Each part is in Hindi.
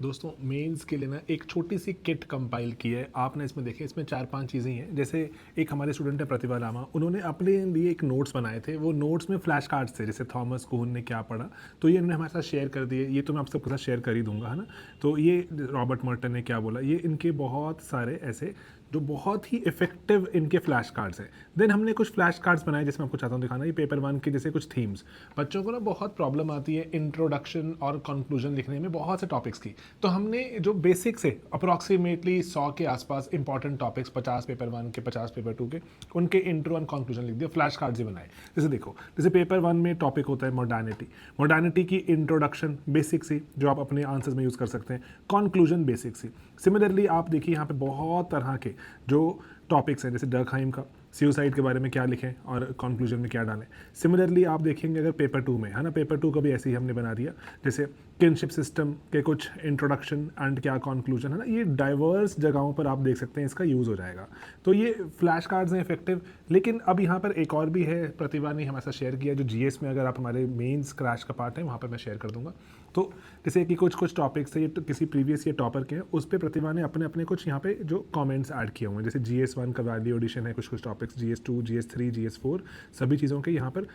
दोस्तों मेंस के लिए ना एक छोटी सी किट कंपाइल की है। आपने इसमें देखें, इसमें 4-5 चीज़ें ही हैं। जैसे एक हमारे स्टूडेंट है प्रतिभा रामा, उन्होंने अपने लिए एक नोट्स बनाए थे। वो नोट्स में फ्लैश कार्ड्स थे, जैसे थॉमस कुहन ने क्या पढ़ा, तो ये इन्होंने हमारे साथ शेयर कर दिए। ये तो मैं आप सबके साथ शेयर कर ही दूंगा, है ना। तो ये रॉबर्ट मर्टन ने क्या बोला, ये इनके बहुत सारे ऐसे जो बहुत ही इफेक्टिव इनके फ्लैश कार्ड्स हैं। देन हमने कुछ फ्लैश कार्ड्स बनाए, जिसमें आपको चाहता हूँ दिखाना। ये पेपर वन के जैसे कुछ थीम्स, बच्चों को ना बहुत प्रॉब्लम आती है इंट्रोडक्शन और कंक्लूजन लिखने में बहुत से टॉपिक्स की। तो हमने जो बेसिक से अप्रॉक्सीमेटली 100 के आसपास इंपॉर्टेंट टॉपिक्स, 50 पेपर वन के, 50 पेपर टू के, उनके इंट्रो एंड कंक्लूजन लिख दिया, फ्लैश कार्ड्स ही बनाए। जैसे देखो, जैसे पेपर वन में टॉपिक होता है मॉडर्निटी। मॉडर्निटी की इंट्रोडक्शन बेसिक सी, जो आप अपने आंसर्स में यूज़ कर सकते हैं। कंक्लूजन बेसिक सी। सिमिलरली आप देखिए यहाँ पे बहुत तरह के जो टॉपिक्स हैं, जैसे डर्कहाइम का सुसाइड के बारे में क्या लिखें और कंक्लूजन में क्या डालें। सिमिलरली आप देखेंगे अगर पेपर टू में, है ना, पेपर टू का भी ऐसे ही हमने बना दिया, जैसे किनशिप सिस्टम के कुछ इंट्रोडक्शन एंड क्या कंक्लूजन, है ना। ये डाइवर्स जगहों पर आप देख सकते हैं इसका यूज़ हो जाएगा। तो ये फ्लैश कार्ड्स हैं इफेक्टिव। लेकिन अब यहाँ पर एक और भी है, प्रतिभा ने हमारे साथ शेयर किया, जो जीएस में अगर आप हमारे मेंस क्रैश का पार्ट है वहाँ पर मैं शेयर कर दूंगा। तो जैसे कि कुछ टॉपिक्स है, ये तो किसी प्रीवियस ईयर टॉपर के हैं, उस पर प्रतिभा ने अपने अपने कुछ यहाँ पे जो कमेंट्स ऐड किए हुए हैं। जैसे जीएस वन का वैल्यू एडिशन है, कुछ topics, GS two, GS three, GS four, सभी चीज़ों के यहाँ पर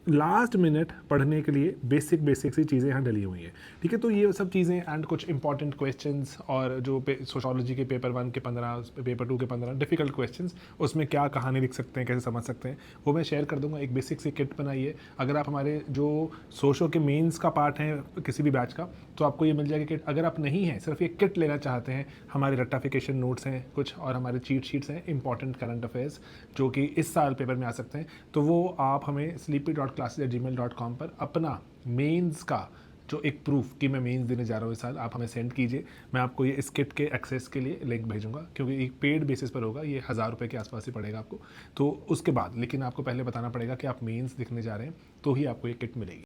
लास्ट मिनट पढ़ने के लिए बेसिक सी चीज़ें यहाँ डली हुई हैं। ठीक है, तो ये सब चीज़ें एंड कुछ इंपॉर्टेंट क्वेश्चंस, और जो सोशोलॉजी के पेपर वन के 15, पेपर टू के 15 डिफिकल्ट क्वेश्चंस, उसमें क्या कहानी लिख सकते हैं, कैसे समझ सकते हैं, वो मैं शेयर कर दूंगा। एक बेसिक सी किट बनाई है। अगर आप हमारे जो सोशो के मेंस का पार्ट है किसी भी बैच का, तो आपको ये मिल जाएगी किट। अगर आप नहीं हैं, सिर्फ ये किट लेना चाहते हैं, हमारे रट्टाफिकेशन नोट्स हैं कुछ, और हमारे चीट शीट्स हैं इंपॉर्टेंट करंट अफेयर्स जो कि इस साल पेपर में आ सकते हैं, तो वो आप हमें sleepy.classes@gmail.com पर अपना मेंस का जो एक प्रूफ कि मैं मेंस देने जा रहा हूँ इस साल, आप हमें सेंड कीजिए। मैं आपको ये इस किट के एक्सेस के लिए लिंक भेजूंगा, क्योंकि एक पेड बेसिस पर होगा, ये 1000 रुपये के आसपास ही पड़ेगा आपको। तो उसके बाद लेकिन आपको पहले बताना पड़ेगा कि आप मेंस लिखने जा रहे हैं, तो ही आपको ये किट मिलेगी।